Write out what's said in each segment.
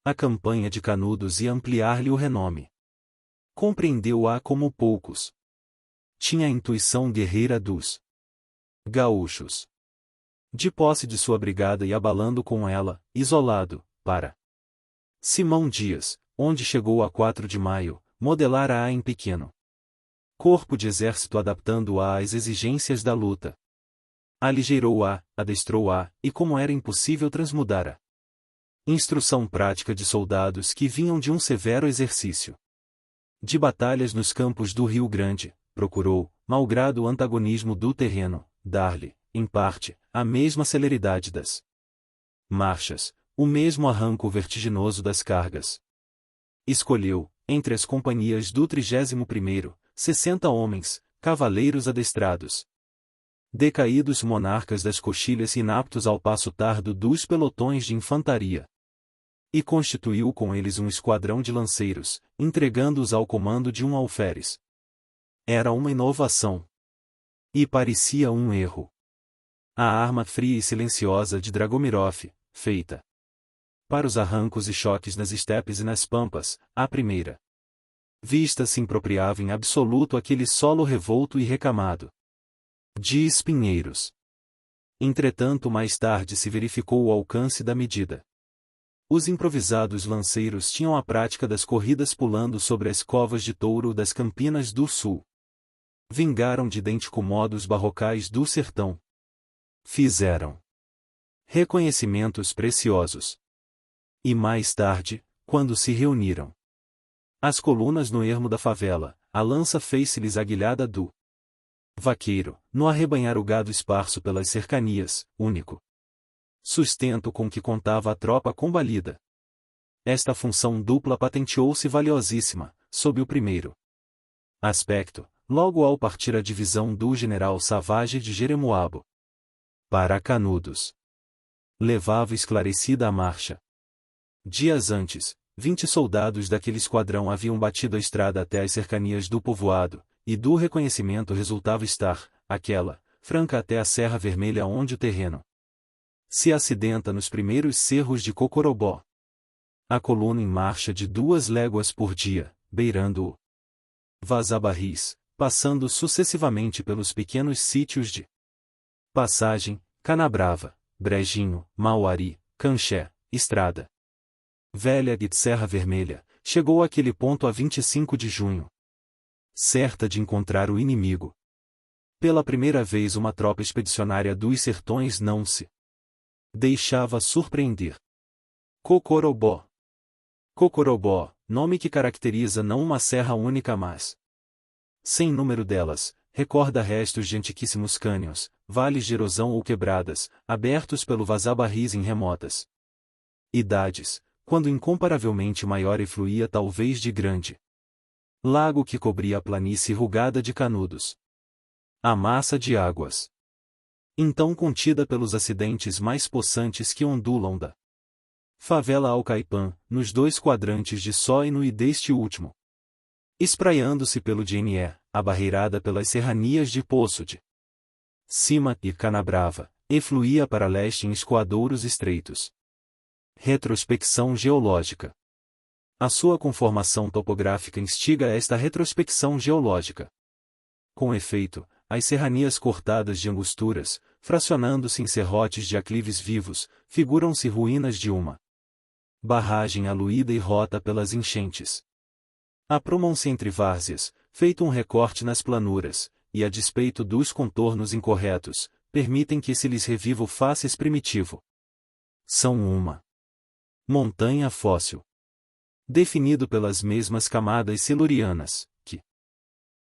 A campanha de Canudos ia ampliar-lhe o renome. Compreendeu-a como poucos. Tinha a intuição guerreira dos gaúchos. De posse de sua brigada e abalando com ela, isolado, para Simão Dias, onde chegou a 4 de maio, modelara-a em pequeno corpo de exército adaptando-a às exigências da luta. Aligeirou-a, adestrou-a, e como era impossível transmudara. Instrução prática de soldados que vinham de um severo exercício de batalhas nos campos do Rio Grande, procurou, malgrado o antagonismo do terreno, dar-lhe, em parte, a mesma celeridade das marchas, o mesmo arranco vertiginoso das cargas. Escolheu, entre as companhias do 31º, 60 homens, cavaleiros adestrados, decaídos monarcas das coxilhas inaptos ao passo tardo dos pelotões de infantaria. E constituiu com eles um esquadrão de lanceiros, entregando-os ao comando de um alferes. Era uma inovação. E parecia um erro. A arma fria e silenciosa de Dragomirov, feita para os arrancos e choques nas estepes e nas pampas, à primeira vista se impropriava em absoluto aquele solo revolto e recamado de espinheiros. Entretanto, mais tarde se verificou o alcance da medida. Os improvisados lanceiros tinham a prática das corridas pulando sobre as covas de touro das Campinas do Sul. Vingaram de idêntico modo os barrocais do sertão. Fizeram reconhecimentos preciosos. E mais tarde, quando se reuniram as colunas no ermo da favela, a lança fez-se-lhes a guilhada do vaqueiro, no arrebanhar o gado esparso pelas cercanias, único sustento com que contava a tropa combalida. Esta função dupla patenteou-se valiosíssima, sob o primeiro aspecto, logo ao partir a divisão do general Savage de Jeremoabo para Canudos. Levava esclarecida a marcha. Dias antes, 20 soldados daquele esquadrão haviam batido a estrada até as cercanias do povoado, e do reconhecimento resultava estar, aquela, franca até a Serra Vermelha onde o terreno se acidenta nos primeiros cerros de Cocorobó. A coluna em marcha de 2 léguas por dia, beirando o Vazabarris, passando sucessivamente pelos pequenos sítios de Passagem, Canabrava, Brejinho, Mauari, Canché, Estrada Velha e de Serra Vermelha, chegou àquele ponto a 25 de junho. Certa de encontrar o inimigo. Pela primeira vez uma tropa expedicionária dos sertões não se deixava surpreender. Cocorobó. Cocorobó, nome que caracteriza não uma serra única mas, sem número delas, recorda restos de antiquíssimos cânions, vales de erosão ou quebradas, abertos pelo Vazabarris em remotas idades, quando incomparavelmente maior e fluía talvez de grande lago que cobria a planície rugada de Canudos. A massa de águas, então contida pelos acidentes mais possantes que ondulam da favela ao Caipã, nos 2 quadrantes de Sóino e deste último, espraiando-se pelo DNE, abarreirada pelas serranias de Poço de Cima e Canabrava, e fluía para leste em escoadouros estreitos. Retrospecção geológica. A sua conformação topográfica instiga esta retrospecção geológica. Com efeito, as serranias cortadas de angusturas, fracionando-se em serrotes de aclives vivos, figuram-se ruínas de uma barragem aluída e rota pelas enchentes. Aprumam-se entre várzeas, feito um recorte nas planuras, e a despeito dos contornos incorretos, permitem que se lhes reviva o facies primitivo. São uma montanha fóssil, definido pelas mesmas camadas silurianas, que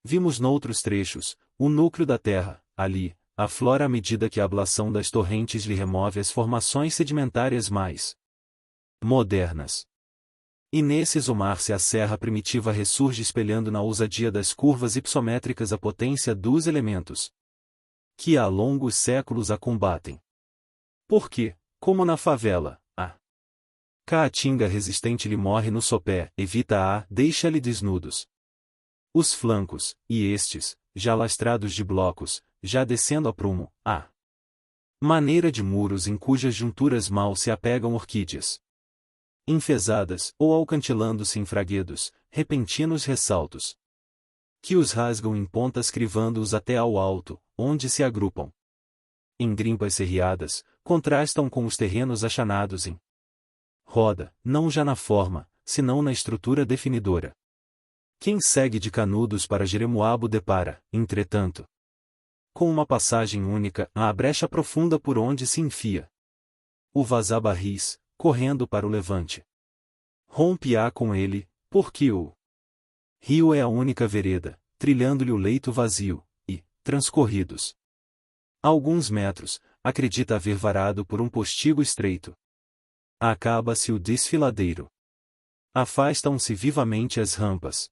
vimos noutros trechos, o núcleo da Terra, ali, aflora à medida que a ablação das torrentes lhe remove as formações sedimentárias mais modernas. E nesse esumar-se a serra primitiva ressurge espelhando na ousadia das curvas hipsométricas a potência dos elementos que há longos séculos a combatem. Porque, como na favela, a caatinga resistente lhe morre no sopé, evita-a, deixa-lhe desnudos os flancos, e estes, já lastrados de blocos, já descendo a prumo, a maneira de muros em cujas junturas mal se apegam orquídeas. enfesadas ou alcantilando-se em fraguedos, repentinos ressaltos, que os rasgam em pontas crivando-os até ao alto, onde se agrupam. Em grimpas serreadas, contrastam com os terrenos achanados em roda, não já na forma, senão na estrutura definidora. Quem segue de Canudos para Jeremoabo depara, entretanto, com uma passagem única à brecha profunda por onde se enfia o Vazabarris, correndo para o levante. Rompe-á com ele, porque o rio é a única vereda, trilhando-lhe o leito vazio, e, transcorridos alguns metros, acredita haver varado por um postigo estreito. Acaba-se o desfiladeiro. Afastam-se vivamente as rampas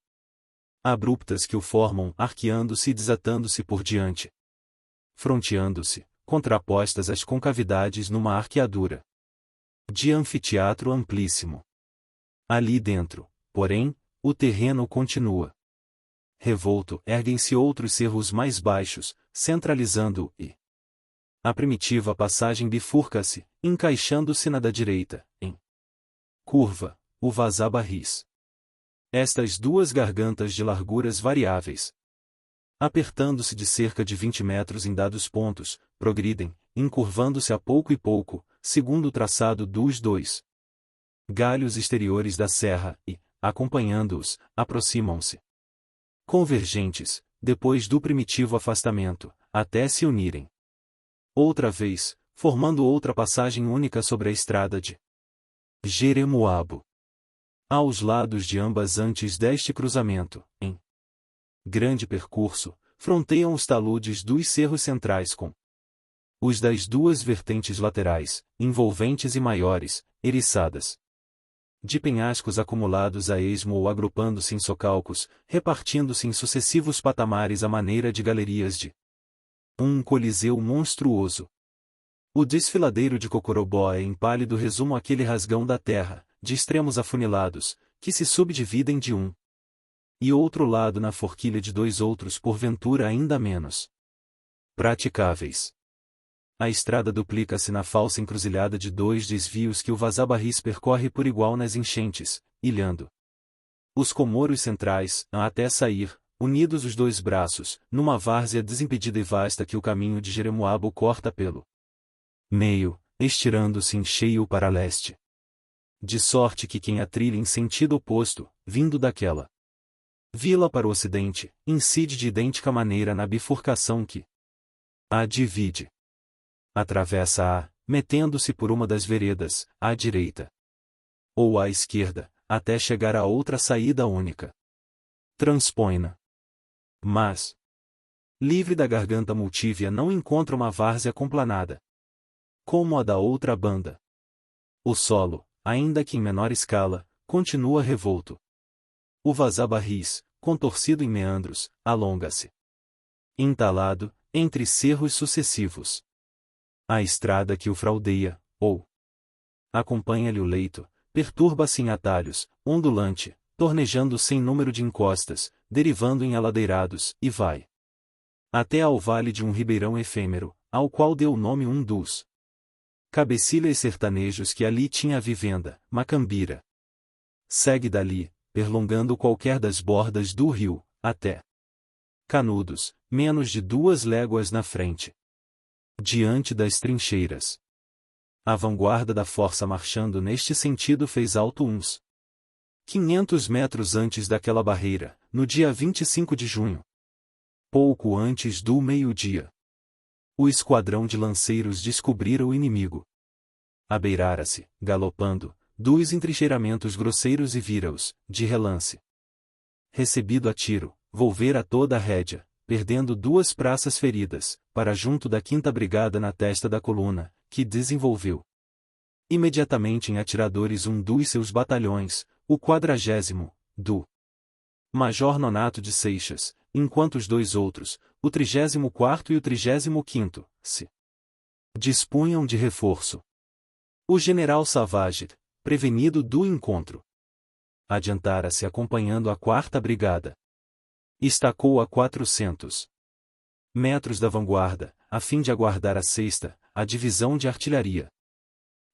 abruptas que o formam, arqueando-se e desatando-se por diante, fronteando-se, contrapostas às concavidades numa arqueadura de anfiteatro amplíssimo. Ali dentro, porém, o terreno continua revolto, erguem-se outros cerros mais baixos, centralizando-o e a primitiva passagem bifurca-se, encaixando-se na da direita, em curva, o Vazabarris. Estas duas gargantas de larguras variáveis, apertando-se de cerca de 20 metros em dados pontos, progridem, encurvando-se a pouco e pouco, segundo o traçado dos dois galhos exteriores da serra e, acompanhando-os, aproximam-se convergentes, depois do primitivo afastamento, até se unirem outra vez, formando outra passagem única sobre a estrada de Jeremoabo. Aos lados de ambas antes deste cruzamento, em grande percurso, fronteiam os taludes dos cerros centrais com os das duas vertentes laterais, envolventes e maiores, eriçadas de penhascos acumulados a esmo ou agrupando-se em socalcos, repartindo-se em sucessivos patamares à maneira de galerias de um coliseu monstruoso. O desfiladeiro de Cocorobó é em pálido resumo aquele rasgão da terra, de extremos afunilados, que se subdividem de um e outro lado na forquilha de dois outros porventura ainda menos praticáveis. A estrada duplica-se na falsa encruzilhada de dois desvios que o Vazabarris percorre por igual nas enchentes, ilhando os comoros centrais, até sair, unidos os dois braços, numa várzea desimpedida e vasta que o caminho de Jeremoabo corta pelo meio, estirando-se em cheio para leste. De sorte que quem a trilha em sentido oposto, vindo daquela vila para o ocidente, incide de idêntica maneira na bifurcação que a divide. Atravessa-a, metendo-se por uma das veredas, à direita ou à esquerda, até chegar a outra saída única. Transpõe-na. Mas, livre da garganta multívia, não encontra uma várzea complanada, como a da outra banda. O solo, ainda que em menor escala, continua revolto. O Vazabarris, contorcido em meandros, alonga-se, entalado, entre cerros sucessivos. A estrada que o fraudeia, ou acompanha-lhe o leito, perturba-se em atalhos, ondulante, tornejando sem número de encostas, derivando em aladeirados, e vai até ao vale de um ribeirão efêmero, ao qual deu o nome um dos cabecilhas sertanejos que ali tinha a vivenda, Macambira. Segue dali, perlongando qualquer das bordas do rio, até Canudos, menos de 2 léguas na frente. Diante das trincheiras. A vanguarda da força marchando neste sentido fez alto uns 500 metros antes daquela barreira, no dia 25 de junho. Pouco antes do meio-dia. O esquadrão de lanceiros descobrira o inimigo. Abeirara-se, galopando, dos entrincheiramentos grosseiros e vira-os, de relance. Recebido a tiro, volvera toda a rédea, perdendo 2 praças feridas, para junto da 5ª Brigada na testa da coluna, que desenvolveu imediatamente em atiradores um dos seus batalhões, o 40º, do Major Nonato de Seixas, enquanto os 2 outros, o 34º e o 35º, se dispunham de reforço. O general Savage, prevenido do encontro, adiantara-se acompanhando a 4ª Brigada. Estacou a 400 metros da vanguarda, a fim de aguardar a 6ª, a divisão de artilharia.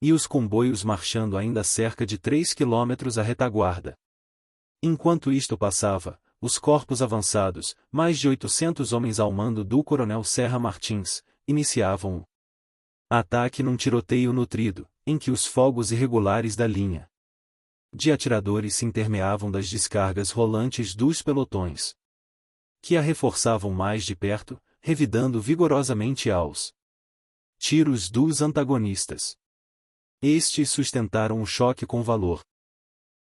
e os comboios marchando ainda cerca de 3 quilômetros à retaguarda. Enquanto isto passava, os corpos avançados, mais de 800 homens ao mando do coronel Serra Martins, iniciavam o ataque num tiroteio nutrido, em que os fogos irregulares da linha de atiradores se intermeavam das descargas rolantes dos pelotões, que a reforçavam mais de perto, revidando vigorosamente aos tiros dos antagonistas. Estes sustentaram o choque com valor.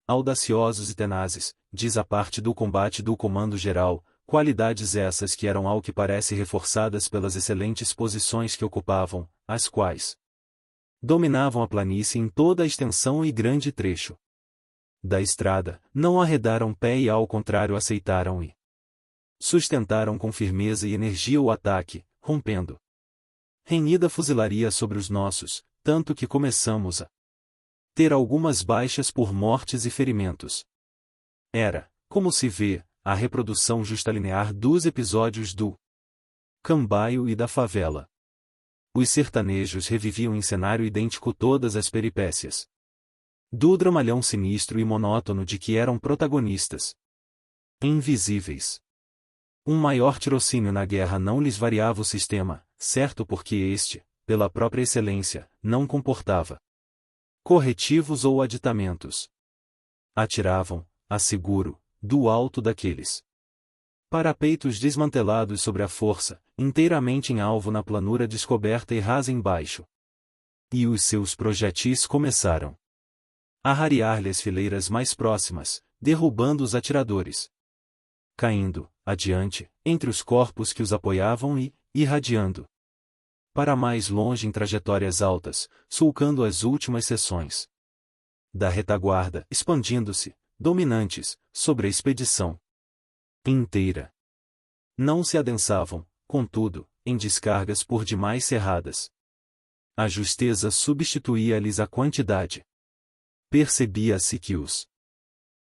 Audaciosos e tenazes, diz a parte do combate do comando-geral, qualidades essas que eram ao que parece reforçadas pelas excelentes posições que ocupavam, as quais dominavam a planície em toda a extensão e grande trecho da estrada, não arredaram pé e ao contrário aceitaram e sustentaram com firmeza e energia o ataque, rompendo renhida fuzilaria sobre os nossos, tanto que começamos a ter algumas baixas por mortes e ferimentos. Era, como se vê, a reprodução justalinear dos episódios do Cambaio e da favela. Os sertanejos reviviam em cenário idêntico todas as peripécias do dramalhão sinistro e monótono de que eram protagonistas. Invisíveis. Um maior tirocínio na guerra não lhes variava o sistema, certo porque este, pela própria excelência, não comportava corretivos ou aditamentos. Atiravam, a seguro, do alto daqueles parapeitos desmantelados sobre a força, inteiramente em alvo na planura descoberta e rasa embaixo. E os seus projetis começaram a rarear-lhe as fileiras mais próximas, derrubando os atiradores, caindo, adiante, entre os corpos que os apoiavam e, irradiando para mais longe em trajetórias altas, sulcando as últimas seções da retaguarda, expandindo-se, dominantes, sobre a expedição inteira. Não se adensavam, contudo, em descargas por demais cerradas. A justeza substituía-lhes a quantidade. Percebia-se que os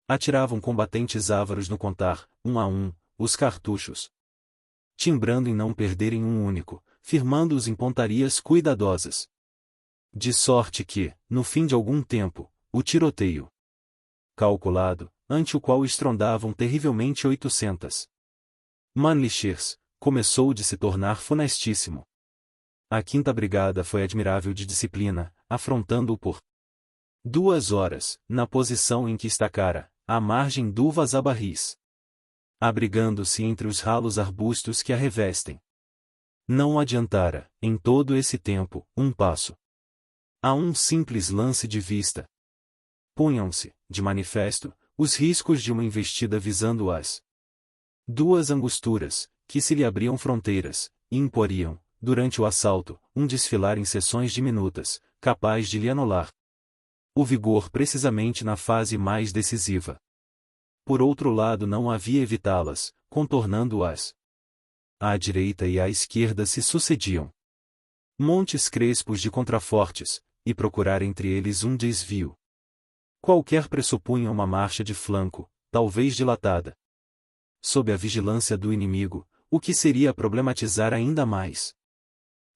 atiravam combatentes ávaros no contar, um a um, os cartuchos, timbrando em não perderem um único, firmando-os em pontarias cuidadosas. De sorte que, no fim de algum tempo, o tiroteio calculado, ante o qual estrondavam terrivelmente 800 Mannlichers, começou de se tornar funestíssimo. A 5ª Brigada foi admirável de disciplina, afrontando-o por 2 horas, na posição em que estacara, à margem do Vazabarris, abrigando-se entre os ralos arbustos que a revestem. Não adiantara, em todo esse tempo, um passo. A um simples lance de vista punham-se, de manifesto, os riscos de uma investida visando as 2 angosturas, que se lhe abriam fronteiras, e imporiam, durante o assalto, um desfilar em seções diminutas, capaz de lhe anular o vigor precisamente na fase mais decisiva. Por outro lado não havia evitá-las, contornando-as. À direita e à esquerda se sucediam montes crespos de contrafortes, e procurar entre eles um desvio qualquer pressupunha uma marcha de flanco, talvez dilatada, sob a vigilância do inimigo, o que seria problematizar ainda mais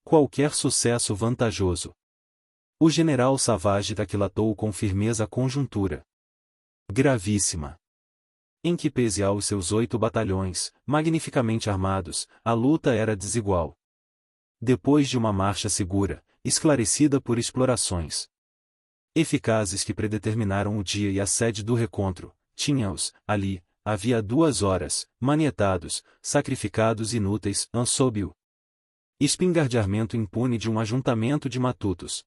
qualquer sucesso vantajoso. O general Savage taquilatou com firmeza a conjuntura gravíssima, em que pese aos seus 8 batalhões, magnificamente armados, a luta era desigual. Depois de uma marcha segura, esclarecida por explorações eficazes que predeterminaram o dia e a sede do recontro, tinha-os, ali, havia 2 horas, manietados, sacrificados inúteis, sob o espingardeamento impune de um ajuntamento de matutos.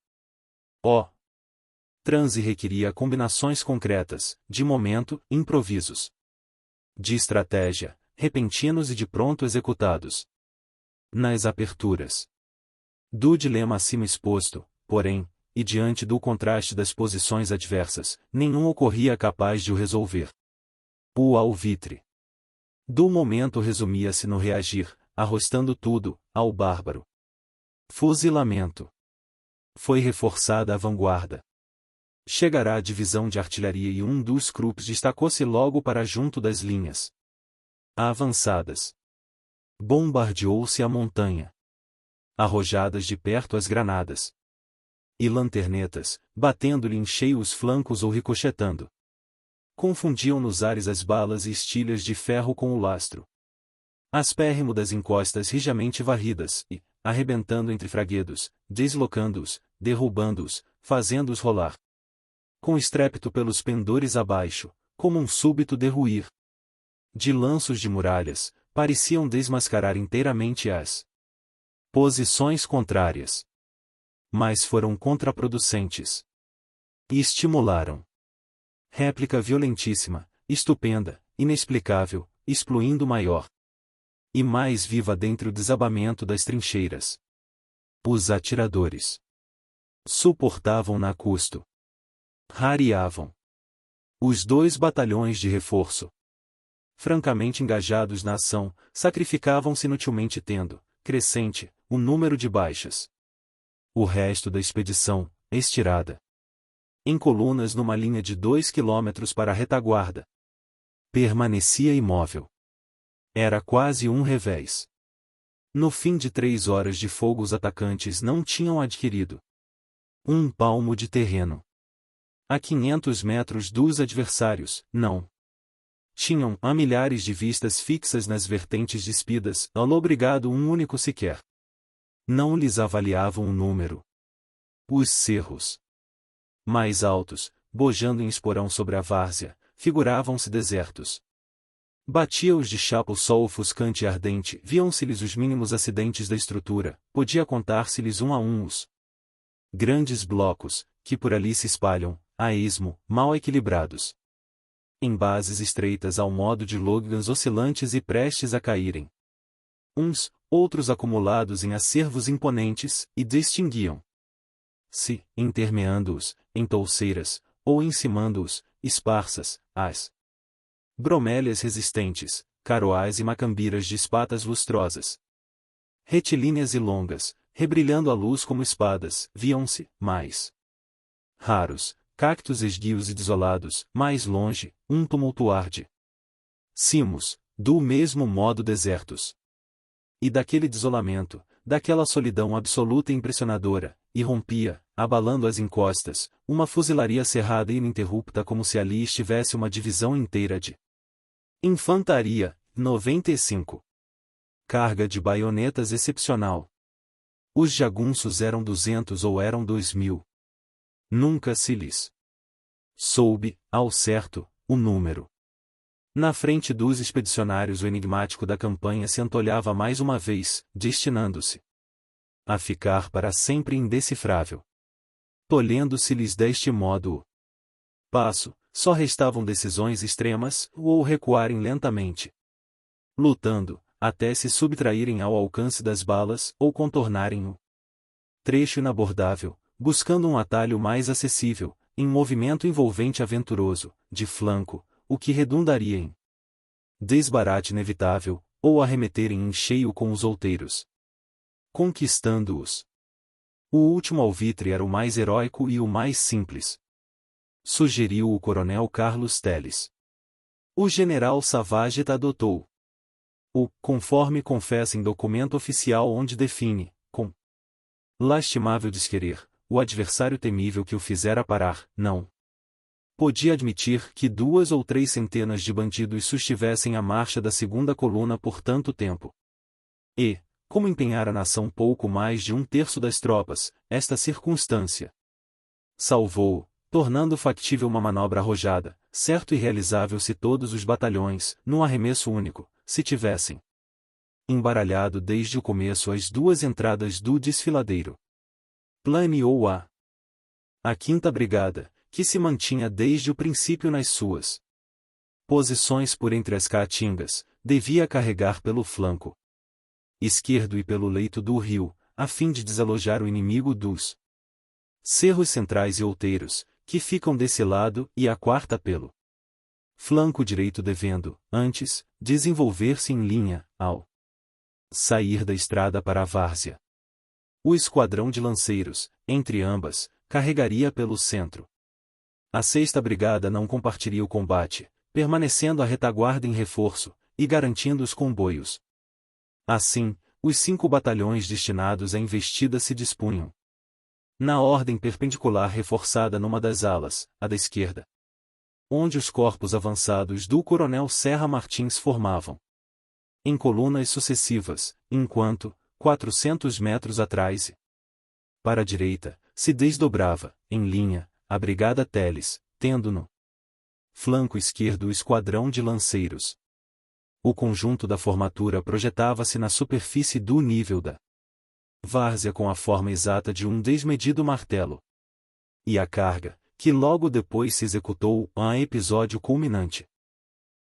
Transe requeria combinações concretas, de momento, improvisos de estratégia, repentinos e de pronto executados. Nas aperturas do dilema acima exposto, porém, e diante do contraste das posições adversas, nenhum ocorria capaz de o resolver. O alvitre do momento resumia-se no reagir, arrostando tudo, ao bárbaro fuzilamento. Foi reforçada a vanguarda. Chegará a divisão de artilharia e um dos Krupps destacou-se logo para junto das linhas avançadas. Bombardeou-se a montanha. Arrojadas de perto as granadas. e lanternetas, batendo-lhe em cheio os flancos ou ricochetando. Confundiam nos ares as balas e estilhas de ferro com o lastro. Aspérrimo das encostas rijamente varridas, e, arrebentando entre fraguedos, deslocando-os, derrubando-os, fazendo-os rolar. Com estrépito pelos pendores abaixo, como um súbito derruir de lanços de muralhas, pareciam desmascarar inteiramente as posições contrárias. Mas foram contraproducentes. E estimularam. Réplica violentíssima, estupenda, inexplicável, excluindo maior e mais viva dentre o desabamento das trincheiras. Os atiradores suportavam-na a custo. Rareavam. Os 2 batalhões de reforço, francamente engajados na ação, sacrificavam-se inutilmente tendo, crescente, o número de baixas. O resto da expedição, estirada em colunas numa linha de 2 quilômetros para a retaguarda, permanecia imóvel. Era quase um revés. No fim de 3 horas de fogo os atacantes não tinham adquirido um palmo de terreno. A 500 metros dos adversários, não. Tinham a milhares de vistas fixas nas vertentes despidas, alobrigado um único sequer. Não lhes avaliavam o número. Os cerros mais altos, bojando em esporão sobre a várzea, figuravam-se desertos. Batia-os de chapa o sol ofuscante e ardente, viam-se-lhes os mínimos acidentes da estrutura, podia contar-se-lhes um a um os grandes blocos, que por ali se espalham, a esmo, mal equilibrados, em bases estreitas ao modo de lôgans oscilantes e prestes a caírem. Uns, outros acumulados em acervos imponentes, e distinguiam-se, intermeando-os, em touceiras, ou encimando-os, esparsas, as bromélias resistentes, caroais e macambiras de espatas lustrosas. Retilíneas e longas, rebrilhando à luz como espadas, viam-se, mais raros, cactos esguios e desolados, mais longe, um tumultuar de cimos, do mesmo modo desertos. E daquele desolamento, daquela solidão absoluta e impressionadora, irrompia, abalando as encostas, uma fuzilaria cerrada e ininterrupta como se ali estivesse uma divisão inteira de infantaria, 95. Carga de baionetas excepcional. Os jagunços eram 200 ou eram 2000. Nunca se lhes soube, ao certo, o número. Na frente dos expedicionários o enigmático da campanha se antolhava mais uma vez, destinando-se a ficar para sempre indecifrável. Tolhendo-se-lhes deste modo o passo, só restavam decisões extremas, ou recuarem lentamente, lutando, até se subtraírem ao alcance das balas, ou contornarem o trecho inabordável, buscando um atalho mais acessível, em movimento envolvente aventuroso, de flanco, o que redundaria em desbarate inevitável, ou arremeterem em cheio com os outeiros, conquistando-os. O último alvitre era o mais heróico e o mais simples, sugeriu o coronel Carlos Telles. O general Savage adotou o, conforme confessa em documento oficial onde define, com lastimável desquerer, o adversário temível que o fizera parar, não podia admitir que 2 ou 3 centenas de bandidos sustivessem a marcha da segunda coluna por tanto tempo. E, como empenhara a nação pouco mais de 1/3 das tropas, esta circunstância salvou, tornando factível uma manobra arrojada, certo e realizável se todos os batalhões, num arremesso único, se tivessem embaralhado desde o começo as 2 entradas do desfiladeiro. Planeou a 5ª Brigada, que se mantinha desde o princípio nas suas posições por entre as caatingas, devia carregar pelo flanco esquerdo e pelo leito do rio, a fim de desalojar o inimigo dos cerros centrais e outeiros, que ficam desse lado, e a 4ª pelo flanco direito devendo, antes, desenvolver-se em linha, ao sair da estrada para a várzea. O esquadrão de lanceiros, entre ambas, carregaria pelo centro. A 6ª Brigada não compartilharia o combate, permanecendo à retaguarda em reforço, e garantindo os comboios. Assim, os 5 batalhões destinados à investida se dispunham na ordem perpendicular reforçada numa das alas, a da esquerda, onde os corpos avançados do coronel Serra Martins formavam em colunas sucessivas, enquanto, 400 metros atrás e para a direita, se desdobrava, em linha, a Brigada Teles, tendo no flanco esquerdo o esquadrão de lanceiros. O conjunto da formatura projetava-se na superfície do nível da várzea com a forma exata de um desmedido martelo. E a carga, que logo depois se executou, a episódio culminante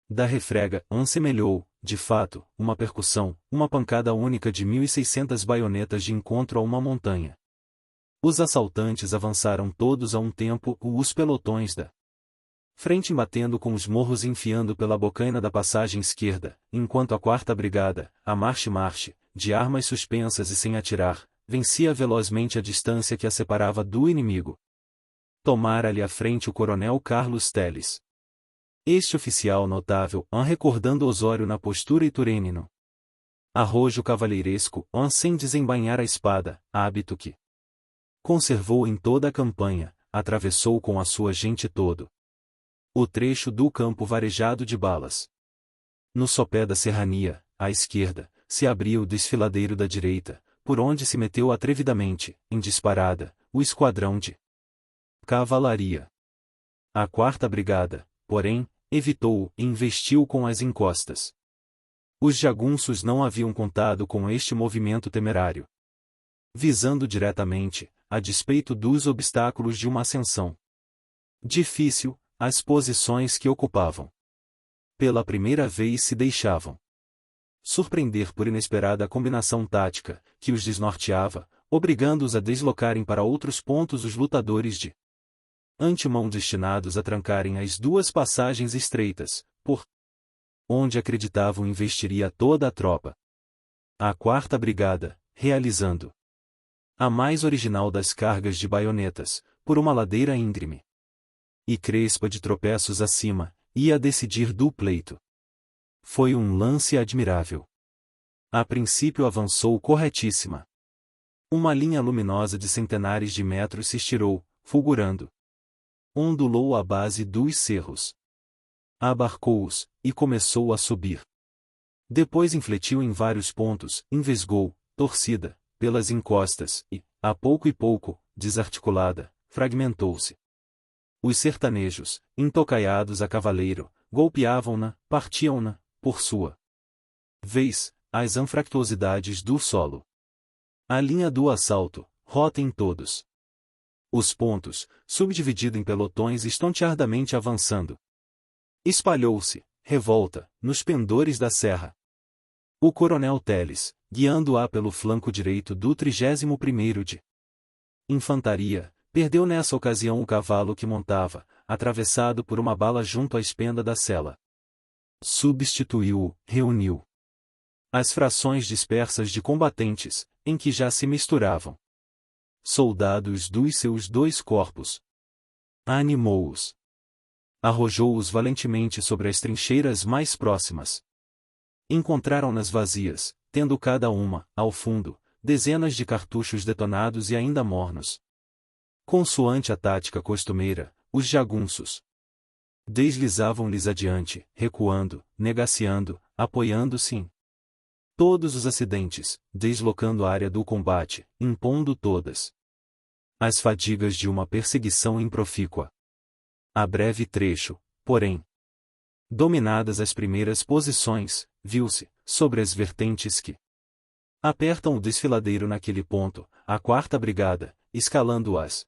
da refrega, assemelhou, de fato, uma percussão, uma pancada única de 1.600 baionetas de encontro a uma montanha. Os assaltantes avançaram todos a um tempo, os pelotões da frente batendo com os morros enfiando pela bocaina da passagem esquerda, enquanto a 4ª Brigada, a marche-marche, de armas suspensas e sem atirar, vencia velozmente a distância que a separava do inimigo. Tomara-lhe à frente o coronel Carlos Teles. Este oficial notável, recordando Osório na postura iturene no arrojo cavalheiresco, sem desembainhar a espada, hábito que conservou em toda a campanha, atravessou com a sua gente todo o trecho do campo varejado de balas. No sopé da serrania, à esquerda, se abria o desfiladeiro da direita, por onde se meteu atrevidamente, em disparada, o esquadrão de cavalaria. A 4ª Brigada, porém, evitou-o e investiu com as encostas. Os jagunços não haviam contado com este movimento temerário, visando diretamente, a despeito dos obstáculos de uma ascensão difícil, as posições que ocupavam. Pela primeira vez se deixavam surpreender por inesperada combinação tática, que os desnorteava, obrigando-os a deslocarem para outros pontos os lutadores de antemão destinados a trancarem as duas passagens estreitas, por onde acreditavam investiria toda a tropa. A 4ª Brigada, realizando a mais original das cargas de baionetas, por uma ladeira íngreme e crespa de tropeços acima, ia decidir do pleito. Foi um lance admirável. A princípio avançou corretíssima. Uma linha luminosa de centenares de metros se estirou, fulgurando. Ondulou a base dos cerros. Abarcou-os, e começou a subir. Depois infletiu em vários pontos, envesgou, torcida, pelas encostas, e, a pouco e pouco, desarticulada, fragmentou-se. Os sertanejos, intocaiados a cavaleiro, golpeavam-na, partiam-na, por sua vez, as anfractuosidades do solo. A linha do assalto, rota em todos os pontos, subdividida em pelotões estonteardamente avançando. Espalhou-se, revolta, nos pendores da serra. O coronel Teles, guiando-a pelo flanco direito do 31º de infantaria, perdeu nessa ocasião o cavalo que montava, atravessado por uma bala junto à espenda da sela. Substituiu-o, reuniu as frações dispersas de combatentes, em que já se misturavam soldados dos seus dois corpos. Animou-os. Arrojou-os valentemente sobre as trincheiras mais próximas. Encontraram-nas vazias, tendo cada uma, ao fundo, dezenas de cartuchos detonados e ainda mornos. Consoante a tática costumeira, os jagunços deslizavam-lhes adiante, recuando, negaciando, apoiando-se em todos os acidentes, deslocando a área do combate, impondo todas as fadigas de uma perseguição improfícua. A breve trecho, porém, dominadas as primeiras posições, viu-se, sobre as vertentes que apertam o desfiladeiro naquele ponto, a 4ª Brigada, escalando-as.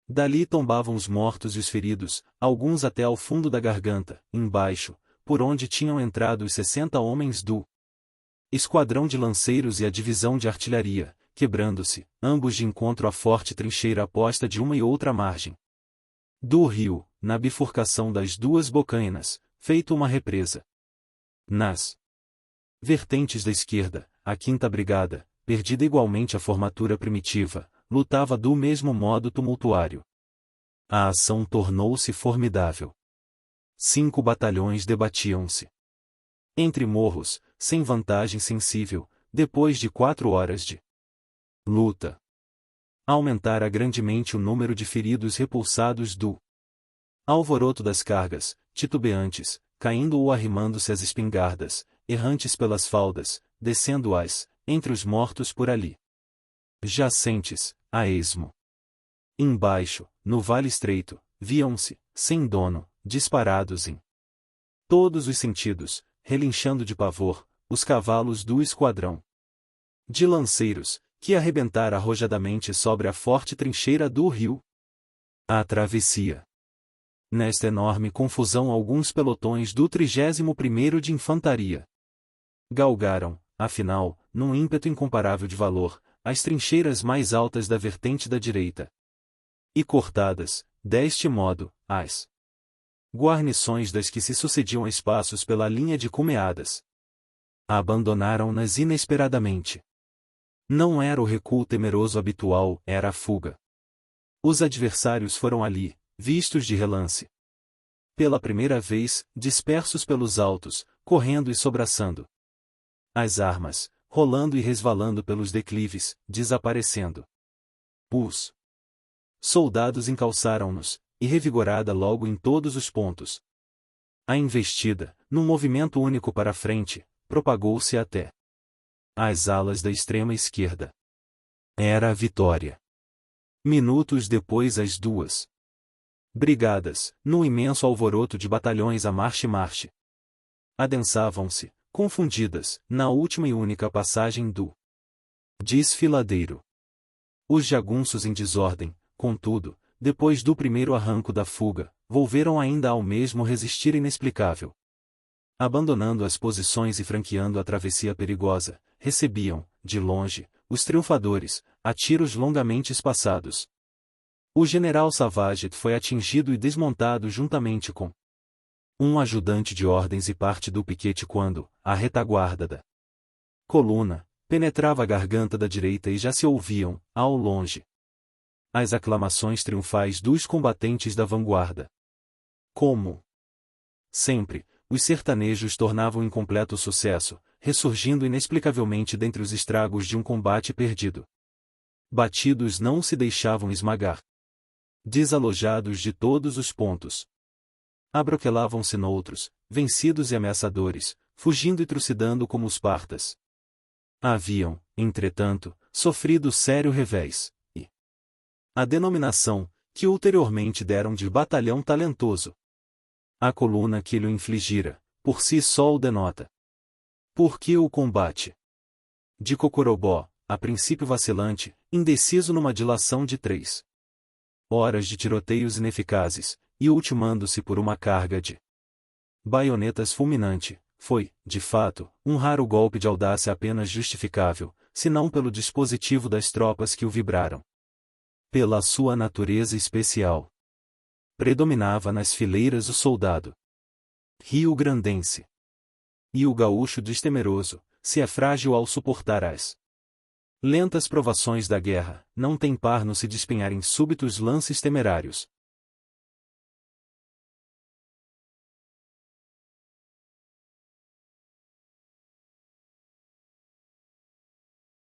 Dali tombavam os mortos e os feridos, alguns até ao fundo da garganta, embaixo, por onde tinham entrado os 60 homens do esquadrão de lanceiros e a divisão de artilharia, quebrando-se, ambos de encontro à forte trincheira aposta de uma e outra margem do rio, na bifurcação das duas bocainas, feito uma represa. Nas vertentes da esquerda, a 5ª Brigada, perdida igualmente a formatura primitiva, lutava do mesmo modo tumultuário. A ação tornou-se formidável. 5 batalhões debatiam-se entre morros, sem vantagem sensível, depois de 4 horas de luta. aumentara grandemente o número de feridos repulsados do alvoroto das cargas, titubeantes, caindo ou arrimando-se às espingardas, errantes pelas faldas, descendo-as, entre os mortos por ali jacentes, a esmo. Embaixo, no vale estreito, viam-se, sem dono, disparados em todos os sentidos, relinchando de pavor, os cavalos do esquadrão de lanceiros, que arrebentara arrojadamente sobre a forte trincheira do rio. A travessia. Nesta enorme confusão alguns pelotões do 31º de Infantaria galgaram, afinal, num ímpeto incomparável de valor, as trincheiras mais altas da vertente da direita. E cortadas, deste modo, as guarnições das que se sucediam a espaços pela linha de cumeadas. Abandonaram-nas inesperadamente. Não era o recuo temeroso habitual, era a fuga. Os adversários foram ali, vistos de relance. Pela primeira vez, dispersos pelos altos, correndo e sobraçando. As armas, rolando e resvalando pelos declives, desaparecendo. Os soldados encalçaram-nos, e revigorada logo em todos os pontos. A investida, num movimento único para a frente, propagou-se até as alas da extrema esquerda. Era a vitória. Minutos depois as duas brigadas, num imenso alvoroto de batalhões a marche-marche, adensavam-se, confundidas, na última e única passagem do desfiladeiro. Os jagunços em desordem, contudo, depois do primeiro arranco da fuga, volveram ainda ao mesmo resistir inexplicável. Abandonando as posições e franqueando a travessia perigosa, recebiam, de longe, os triunfadores, a tiros longamente espaçados. O general Savage foi atingido e desmontado juntamente com um ajudante de ordens e parte do piquete quando, a retaguarda da coluna, penetrava a garganta da direita e já se ouviam, ao longe, as aclamações triunfais dos combatentes da vanguarda. Como sempre, os sertanejos tornavam incompleto o sucesso, ressurgindo inexplicavelmente dentre os estragos de um combate perdido. Batidos não se deixavam esmagar. Desalojados de todos os pontos, abroquelavam-se noutros, vencidos e ameaçadores, fugindo e trucidando como os partas. Haviam, entretanto, sofrido sério revés, e a denominação, que ulteriormente deram de batalhão talentoso. A coluna que lhe o infligira, por si só o denota. Porque o combate de Cocorobó, a princípio vacilante, indeciso numa dilação de 3 horas de tiroteios ineficazes, e ultimando-se por uma carga de baionetas fulminante, foi, de fato, um raro golpe de audácia apenas justificável, se não pelo dispositivo das tropas que o vibraram. Pela sua natureza especial. Predominava nas fileiras o soldado rio-grandense. E o gaúcho destemeroso, se é frágil ao suportar as lentas provações da guerra, não tem par no se despenhar em súbitos lances temerários.